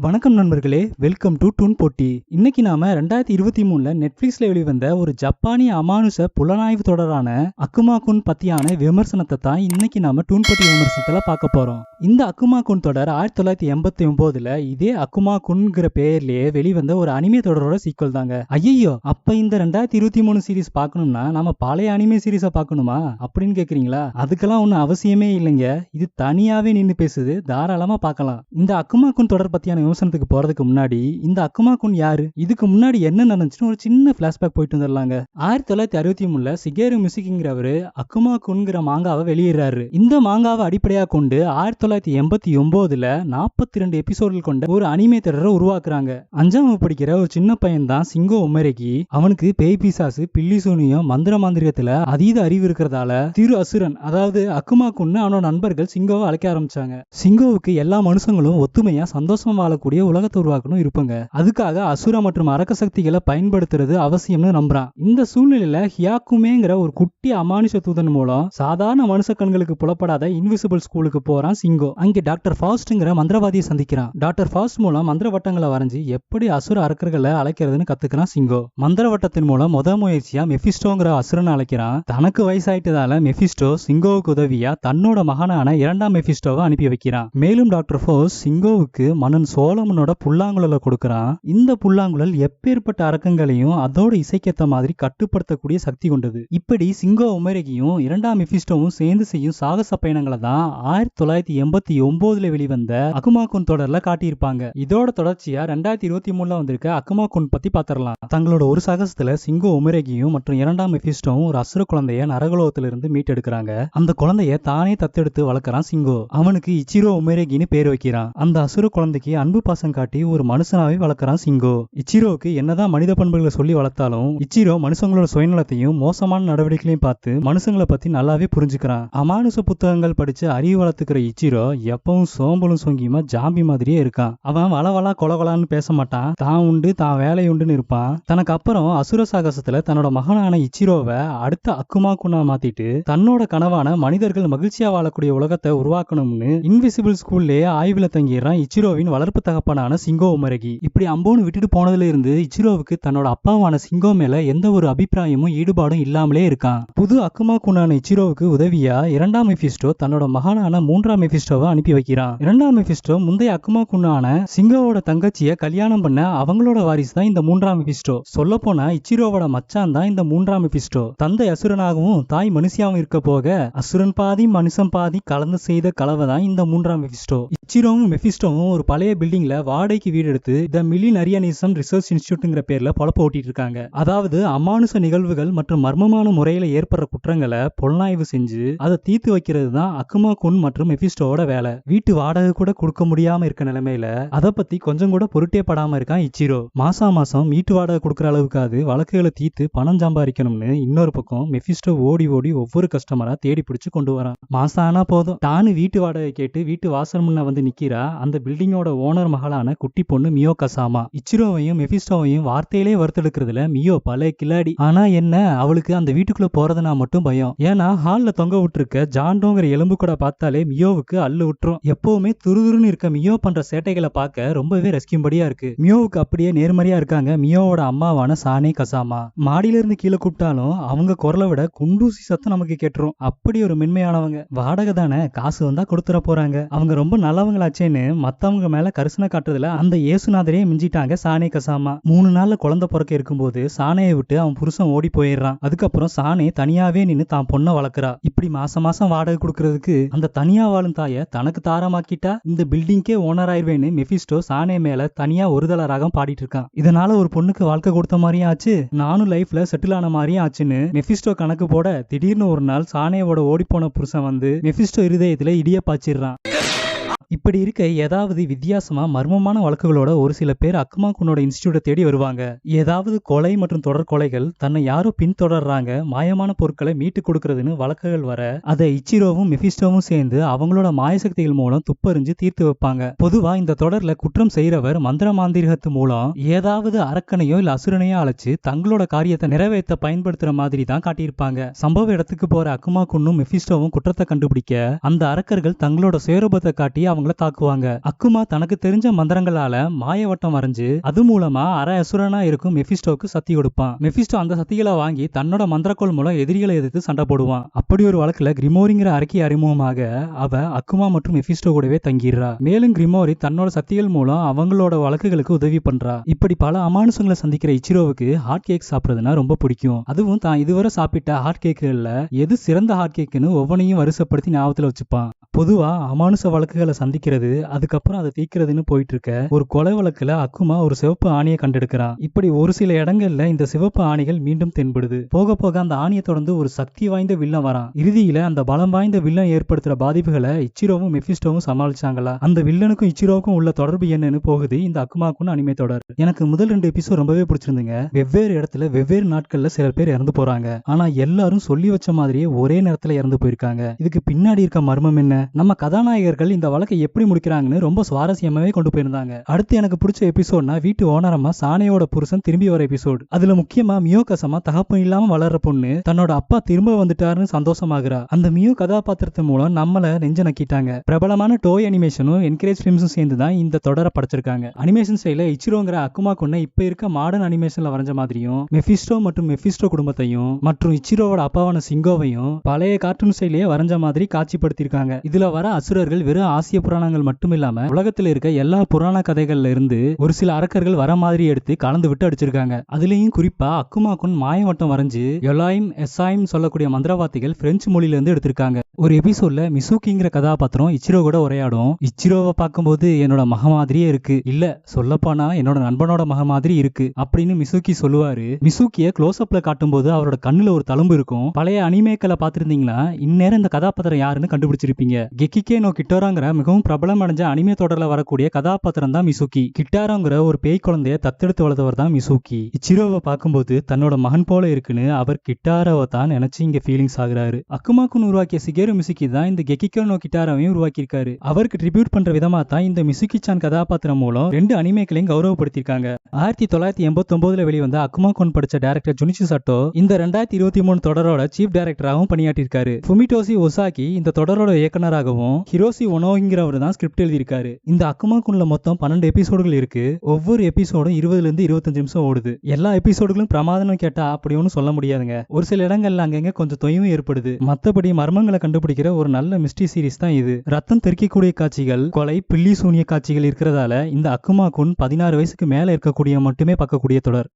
வணக்கம் நண்பர்களே, welcome to டூன் போட்டி. இன்னைக்கு நாம 2023 நெட்ஃபிளிக்ஸ்ல வெளிவந்த ஒரு ஜப்பானிய அமானுஷ புலனாய்வு தொடரான அக்குமா குன் பத்தியான விமர்சனத்தை தான் இன்னைக்கு நாம டூன் போட்டி விமர்சனத்துல பார்க்க போறோம். இந்த அக்குமா குன் தொடர் 1989 இதே அக்குமா குன்ங்கிற பெயர்லயே வெளிவந்த ஒரு அனிமே தொடரோட சீக்வல் தாங்க. ஐயோ, அப்ப இந்த 2023 சீரீஸ் பார்க்கணும்னா நம்ம பழைய அனிமே சீரீஸை பார்க்கணுமா அப்படின்னு கேக்குறீங்களா? அதுக்கெல்லாம் ஒன்றும் அவசியமே இல்லைங்க. இது தனியாவே நின்று பேசுது, தாராளமா பார்க்கலாம். இந்த அக்குமா குன் தொடர் பத்தியான விமர்சனத்துக்கு போறதுக்கு முன்னாடி இந்த அக்குமா குன் யாரு, இதுக்கு முன்னாடி என்ன நடந்துச்சுன்னு ஒரு சின்ன பிளாஷ்பேக் போயிட்டு வந்துடலாங்க. 1963 சிகேரு மிசுகிங்கிறவரு அக்குமா குன்கிற மாங்காவை வெளியிடுறாரு. இந்த மாங்காவை அடிப்படையா கொண்டு 1989 42 எபிசோடுகள் கொண்ட ஒரு அனிமே தொடரை உருவாக்குறாங்க. 5ஆம் வகுப்பு படிக்கிற ஒரு சின்ன பையன் தான் சிங்கோ உமரேகி. அவனுக்கு பேய் பிசாசு, பில்லி சூனியம், மந்திர மாந்திரிகத்துல அதீத அறிவு இருக்கிறதால திரு அசுரன், அதாவது அக்குமா குன்னு அவனோட நண்பர்கள் சிங்கோவை அழைக்க ஆரம்பிச்சாங்க. சிங்கோவுக்கு எல்லா மனுஷங்களும் ஒத்துமையா சந்தோஷமா வாழக்கூடிய உலகத்தை உருவாக்கணும் இருப்பாங்க. அதுக்காக அசுர மற்றும் அரக்க சக்திகளை பயன்படுத்துறது அவசியம்னு நம்புறான். இந்த சூழ்நிலையில ஹியாக்குமேங்கிற ஒரு குட்டி அமானுஷ தூதன் மூலம் சாதாரண மனுஷ கண்களுக்கு புலப்படாத இன்விசிபிள் ஸ்கூலுக்கு போறான் சிங்கோ. அங்கே டாக்டர் ஃபாஸ்ட்ங்கிற மந்திரவாதியை சந்திக்கிறான். டாக்டர் ஃபாஸ்ட் மூலம் மந்திர வட்டங்களை வரைஞ்சி எப்படி அசுர அரக்கர்களை அழைக்கிறதுன்னு கத்துக்கிறான் சிங்கோ. மந்திர வட்டத்தின் மூலம் முதல் முயற்சியா மெபிஸ்டோங்கிற அசுரனை அழைக்கிறான். தனக்கு வயசாயிட்டதால மெபிஸ்டோ சிங்கோவுக்கு உதவியா தன்னோட மகனான 2ஆம் மெபிஸ்டோவை அனுப்பி வைக்கிறான். மேலும் டாக்டர் ஃபாஸ்ட் சிங்கோவுக்கு மன்னன் சோலமனோட புல்லாங்குழலை கொடுக்கறான். இந்த புல்லாங்குழல் எப்பேற்பட்ட அரக்கங்களையும் அதோட இசைக்கேத்த மாதிரி கட்டுப்படுத்தக்கூடிய சக்தி கொண்டது. இப்படி சிங்கோ உமரேகியும் 2ஆம் மெபிஸ்டோவும் சேர்ந்து செய்யும் சாகச பயணங்களை தான் 1989 வெளிவந்த அக்குமா குன் தொடர்ல காட்டியிருப்பாங்க. இதோட தொடர்ச்சியா 2023 வந்திருக்க அக்குமா குன் பத்தி பாத்திரலாம். தங்களோட ஒரு சாகசத்துல சிங்கோ உமரேகியும் மற்றும் 2ஆம் மெபிஸ்டோவும் ஒரு அசுர குழந்தைய நரகலோகத்திலிருந்து மீட்டெடுக்கிறாங்க. அந்த குழந்தைய தானே தத்தெடுத்து வளர்க்கறான் சிங்கோ. அவனுக்கு இச்சிரோ உமரேகின்னு பேர் வைக்கிறான். அந்த அசுர குழந்தைக்கு அன்பு பாசம் காட்டி ஒரு மனுஷனாவே வளர்க்கறான் சிங்கோ. இச்சிரோவுக்கு என்னதான் மனித பண்புகளை சொல்லி வளர்த்தாலும் இச்சிரோ மனுஷங்களோட சுயநலத்தையும் மோசமான நடவடிக்கைகளையும் பார்த்து மனுஷங்களை பத்தி நல்லாவே புரிஞ்சுக்கிறான். அமானுஷ புத்தகங்கள் படிச்சு அறிவு வளர்த்துக்கிற இச்சிரோ எப்பவும் சோம்பலும் சொங்கியுமா ஜாம்பி மாதிரியே இருக்கான். அவன் வளவளா கொலகொலான்னு பேச மாட்டான். தான் உண்டு தான் வேலை உண்டுன்னு இருப்பான். தனக்கு அப்புறம் அசுர சாகசத்துல தன்னோட மகனான இச்சிரோவை அடுத்த அக்குமா குன்னா மாத்திட்டு தன்னோட கனவான மனிதர்கள் மகிழ்ச்சியா வாழக்கூடிய உலகத்தை உருவாக்கணும்னு இன்விசிபிள் ஸ்கூல்லே ஆய்வுல தங்கிடுறான் இச்சிரோவின் வளர்ப்பு தகப்பனான சிங்கோ உமரேகி. இப்படி அம்போன்னு விட்டுட்டு போனதுல இருந்து இச்சிரோவுக்கு தன்னோட அப்பாவான சிங்கோ மேல எந்த ஒரு அபிப்பிராயமும் ஈடுபாடும் இல்லாமலே இருக்கான். புது அக்குமா குன்னான இச்சிரோவுக்கு உதவியா 2ஆம் மெபிஸ்டோ தன்னோட மகனான 3ஆம் மெபிஸ்டோவை அனுப்பி வைக்கிறான். 2ஆம் மெபிஸ்டோ முந்தைய அக்குமா குன்னான சிங்கோவோட தங்கச்சிய கல்யாணம் பண்ண அவங்களோட வாரிசு தான் இந்த 3ஆம் மெபிஸ்டோ. சொல்ல போனா இச்சிரோவோட மச்சான் தான் இந்த 3ஆம் மெபிஸ்டோ. தந்தை அசுரனாகவும் தாய் மனுஷியாவும் இருக்க போக அசுரன் பாதி மனுஷன் பாதி கலந்து செய்த கலவை தான் இந்த 3ஆம் மெபிஸ்டோ. இச்சிரோவும் மெபிஸ்டோவும் ஒரு பழைய பில்டிங்ல வாடகைக்கு வீடு எடுத்து தி மில்லினரியனிசம் ரிசர்ச் இன்ஸ்டிடியூட்ங்கிற பேர்ல பொழப்ப ஓட்டிட்டு இருக்காங்க. அதாவது அமானுஷ நிகழ்வுகள் மற்றும் மர்மமான முறையில ஏற்படுற குற்றங்களை புலனாய்வு செஞ்சு அதை தீர்த்து வைக்கிறது தான் அக்குமா குன் மற்றும் மெபிஸ்டோவோட வேலை. வீட்டு வாடகை கூட கொடுக்க முடியாம இருக்க நிலைமையில அதை பத்தி கொஞ்சம் கூட பொருட்டே படாம இருக்கான் இச்சிரோ. மாசம் வீட்டு வாடகை கொடுக்கற அளவுக்காது வழக்குகளை தீர்த்து பணம் சம்பாதிக்கணும்னு இன்னொரு பக்கம் மெபிஸ்டோ ஓடி ஓடி ஒவ்வொரு கஸ்டமரா தேடி பிடிச்சு கொண்டு வரான். மாசம் ஆனா போதும் தானு வீட்டு வாடகை கேட்டு வீட்டு வாசல் முன்ன வந்து நிக்கிறா அந்த பில்டிங்கோட ஓனர் மகளான குட்டி பொண்ணு மியோ கசாமா. இச்சிரோவையும் மெபிஸ்டோவையும் வார்த்தையிலே வறுத்தெடுக்கிறதுல மியோ பல கில்லாடி. ஆனா என்ன, அவளுக்கு அந்த வீட்டுக்குள்ள போறதுனா மட்டும் பயம். ஏன்னா ஹால்ல தொங்க விட்டுருக்க ஜாண்டோங்கிற எலும்பு கூட பார்த்தாலே மியோவுக்கு அள்ளு விட்டுரும். எப்பவுமே துருதுருன்னு இருக்க மியோ பண்ற சேட்டைகளை பார்க்க ரொம்பவே ரசிக்கும்படியா இருக்கு. மியோவுக்கு அப்படியே நேர்மறையா இருக்காங்க மியோவோட அம்மாவான சானே கசாமா. மாடியில இருந்து கீழே கூப்பிட்டாலும் அவங்க குரலை விட குண்டூசி சத்தம் நமக்கு கேட்டுரும். அப்படி ஒரு மென்மையானவங்க. வாடகை தானே, காசு வந்தா கொடுத்துட போறாங்க. அவங்க ரொம்ப நல்லவங்களாச்சேன்னு மத்தவங்க மேல கரிசனை காட்டுறதுல அந்த ஏசுநாதரே மிஞ்சிட்டாங்க சானே கசாமா. 3 நாள்ல குழந்தை பிறக்க இருக்கும்போது சானையை விட்டு அவன் புருஷன் ஓடி போயிடுறான். அதுக்கப்புறம் சானே தனியாவே நின்னு தான் பொண்ணை வளர்க்குறா. இப்படி மாசம் வாடகை கொடுக்கறதுக்கு அந்த தனியா வாழும் தாய தனக்கு தாரமாக்கிட்டா இந்த பில்டிங்கே ஓனர் ஆயிருவேன்னு மெபிஸ்டோ சானே மேல தனியா ஒருதல ராகம் பாடிட்டு இருக்கான். இதனால ஒரு பொண்ணுக்கு வாழ்க்கை கொடுத்த மாதிரியும் ஆச்சு, நானும் லைஃப்ல செட்டில் ஆன மாதிரியும் ஆச்சுன்னு மெபிஸ்டோ கணக்கு போட திடீர்னு ஒரு நாள் சானேவோட ஓடி போன புருஷன் வந்து மெபிஸ்டோ இருதயத்துல இடிய பாய்ச்சிடுறான். இப்படி இருக்க ஏதாவது வித்தியாசமா மர்மமான வழக்குகளோட ஒரு சில பேர் அக்குமா குன்னோட இன்ஸ்டிடியூட்டை தேடி வருவாங்க. ஏதாவது கொலை மற்றும் தொடர் கொலைகள், தன்னை யாரோ பின்தொடர்றாங்க, மாயமான பொருட்களை மீட்டு கொடுக்கறதுன்னு வழக்குகள் வர அதை இச்சிரோவும் மெபிஸ்டோவும் சேர்ந்து அவங்களோட மாயசக்திகள் மூலம் துப்பறிஞ்சு தீர்த்து வைப்பாங்க. பொதுவா இந்த தொடர்ல குற்றம் செய்யறவர் மந்திர மாந்திரிகத்து மூலம் ஏதாவது அரக்கனையோ இல்ல அசுரனையோ அழைச்சு தங்களோட காரியத்தை நிறைவேற்ற பயன்படுத்துற மாதிரி தான் காட்டியிருப்பாங்க. சம்பவ இடத்துக்கு போற அக்குமா குன்னும் மெபிஸ்டோவும் குற்றத்தை கண்டுபிடிக்க அந்த அரக்கர்கள் தங்களோட சுயரூபத்தை காட்டி அவங்கள தாக்குவாங்க. அக்குமா தனக்கு தெரிஞ்ச மந்திரங்களால மாயவட்டம் வரைஞ்சு அது மூலமா அரை அசுரனா இருக்கும் மெபிஸ்டோக்கு சக்தி கொடுப்பான். மெபிஸ்டோ அந்த சக்திகளை வாங்கி தன்னோட மந்திரக்கோள் மூலம் எதிரிகளை எதிர்த்து சண்டை போடுவான். அப்படி ஒரு வழக்குல கிரிமோரிங்கிற அரக்கி அறிமுகமாக அவ அக்குமா மற்றும் மெபிஸ்டோ கூடவே தங்கிடுறா. மேலும் கிரிமோரி தன்னோட சக்திகள் மூலம் அவங்களோட வழக்குகளுக்கு உதவி பண்றா. இப்படி பல அமானுஷங்களை சந்திக்கிற இச்சிரோவுக்கு ஹாட் கேக் சாப்பிடுறதுனா ரொம்ப பிடிக்கும். அதுவும் தான் இதுவரை சாப்பிட்ட ஹாட் கேக்குகள்ல எது சிறந்த ஹாட் கேக்குன்னு ஒவ்வொன்றையும் வரிசைப்படுத்தி ஞாபகத்துல வச்சுப்பான். பொதுவா அமானுஷ வழக்குகளை சந்திக்கிறது அதுக்கப்புறம் அதை தீக்கிறதுன்னு போயிட்டு இருக்க ஒரு கொலை வழக்குல அக்குமா ஒரு சிவப்பு ஆணியை கண்டெடுக்கிறான். இப்படி ஒரு சில இடங்கள்ல இந்த சிவப்பு ஆணிகள் மீண்டும் தென்படுது. போக போக அந்த ஆணியை தொடர்ந்து ஒரு சக்தி வாய்ந்த வில்லன் வரான். இறுதியில அந்த பலம் வாய்ந்த வில்லன் ஏற்படுத்துற பாதிப்புகளை இச்சிரோவும் மெபிஸ்டோவும் சமாளிச்சாங்களா? அந்த வில்லனுக்கும் இச்சிரோவுக்கும் உள்ள தொடர்பு என்னன்னு போகுது இந்த அக்குமாக்குன்னு அனிமே தொடர். எனக்கு முதல் 2 எபிசோட் ரொம்பவே பிடிச்சிருந்துங்க. வெவ்வேறு இடத்துல வெவ்வேறு நாட்கள்ல சில பேர் இறந்து போறாங்க. ஆனா எல்லாரும் சொல்லி வச்ச மாதிரியே ஒரே நேரத்துல இறந்து போயிருக்காங்க. இதுக்கு பின்னாடி இருக்க மர்மம் என்ன? நம்ம கதாநாயகர்கள் இந்த வழக்கை எப்படி முடிக்கிறாங்கன்னு ரொம்ப சுவாரஸ்யமாவே கொண்டு போயிருந்தாங்க. அடுத்து எனக்கு பிடிச்ச எபிசோட்னா வீட்டு ஓனரமா சானேயோட புருஷன் திரும்பி வர எபிசோட். அதுல முக்கியமா மியோ கசமா தகப்பன் இல்லாம வளர்ற பொண்ணு தன்னோட அப்பா திரும்ப வந்துட்டாருன்னு சந்தோஷமாகறா. அந்த மியோ கதாபாத்திரத்தின் மூலம் நம்மள நெஞ்ச நக்கிட்டாங்க. பிரபலமான டோய் அனிமேஷனும் என்கரேஜ் பிலிம்ஸும் சேர்ந்து தான் இந்த தொடரை படைச்சிருக்காங்க. அனிமேஷன் ஸ்டைல இச்சிரோங்கிற அக்குமா கொன்ன இப்ப இருக்க மாடர்ன் அனிமேஷன்ல வரைஞ்ச மாதிரியும் மெபிஸ்டோ மற்றும் மெபிஸ்டோ குடும்பத்தையும் மற்றும் இச்சிரோவோட அப்பாவான சிங்கோவையும் பழைய கார்ட்டூன் ஸ்டைலே வரைஞ்ச மாதிரி காட்சிப்படுத்திருக்காங்க. இதுல வர அசுரர்கள் வெறும் ஆசிய புராணங்கள் மட்டும் இல்லாம உலகத்துல இருக்க எல்லா புராண கதைகள்ல இருந்து ஒரு சில அரக்கர்கள் வர மாதிரி எடுத்து கலந்து விட்டு அடிச்சிருக்காங்க. அதுலயும் குறிப்பா அக்குமாக்குன் மாயவட்டம் வரைஞ்சு எலாயும் எஸ்ஸாயும் சொல்லக்கூடிய மந்திரவாதிகள் பிரெஞ்சு மொழியில இருந்து எடுத்திருக்காங்க. ஒரு எபிசோட்ல மிசுகிங்கிற கதாபாத்திரம் இச்சிரோ கூட உரையாடும். இச்சிரோவை பார்க்கும்போது என்னோட மக மாதிரியே இருக்கு, இல்ல சொல்லப்போனா என்னோட நண்பனோட மக மாதிரி இருக்கு அப்படின்னு மிசுகி சொல்லுவாரு. மிசுகிய க்ளோஸ் அப்ல காட்டும் போது அவரோட கண்ணுல ஒரு தழும்பு இருக்கும். பழைய அனிமேக்களை பாத்திருந்தீங்கன்னா இந்நேரம் இந்த கதாபாத்திரம் யாருன்னு கண்டுபிடிச்சிருப்பீங்க. கெக்கிகே நோ கிட்டாராங்கிற மிகவும் பிரபலம் அடைஞ்ச அனிமே தொடர்ல வரக்கூடிய கதாபாத்திரம் தான் மிசுகி. கிட்டாராங்கிற ஒரு பேய் குழந்தைய தத்தெடுத்து வளர்ந்தவர் தான் மிசுகி. இச்சிரோவை பார்க்கும்போது தன்னோட மகன் போல இருக்குன்னு அவர் கிட்டாராவை தான் நினைச்சு இங்க ஃபீலிங்ஸ் ஆகுறாரு. அக்குமாக்குன்னு உருவாக்கிய சிகேரு மிசுகி தான் இந்த கெக்கிகே நோ கிட்டாராவையும் உருவாக்கியிருக்காரு. அவருக்கு ட்ரிபியூட் பண்ற விதமா தான் இந்த மிசுகி சான் கதாபாத்திரம் மூலம் 2 அனிமேக்களையும் கௌரவப்படுத்திருக்காங்க. 1989 வெளிவந்த அக்குமாக்குன் படிச்ச டைரக்டர் ஜுனிச்சி சட்டோ இந்த 2023 தொடரோட சீஃப் டைரக்டராகவும் பணியாற்றிருக்காரு. ஃபுமிடோசி ஒசாகி இந்த தொடரோட இயக்குனராகவும் ஹிரோசி ஒனோங்கிறவர் தான் ஸ்கிரிப்ட் எழுதியிருக்காரு. இந்த அக்குமாக்குன்ல மொத்தம் 12 எபிசோடுகள் இருக்கு. ஒவ்வொரு எபிசோடும் 20 இருந்து 25 நிமிஷம் ஓடுது. எல்லா எபிசோடுகளும் பிரமாதம் கேட்டா அப்படி ஒன்னும் சொல்ல முடியாதுங்க. ஒரு சில இடங்கள்ல அங்கங்க கொஞ்சம் தொய்வும் ஏற்படுது. மத்தபடி மர்மங்களை கண்டுபிடிக்கிற ஒரு நல்ல மிஸ்ட்ரி சீரிஸ் தான் இது. ரத்தம் தெறிக்கக்கூடிய காட்சிகள், கொலை, பில்லி சூனிய காட்சிகள் இருக்கிறதால இந்த அக்குமாக்குன் 16 வயசுக்கு மேல இருக்கக்கூடிய மட்டுமே பார்க்கக்கூடிய தொடர்.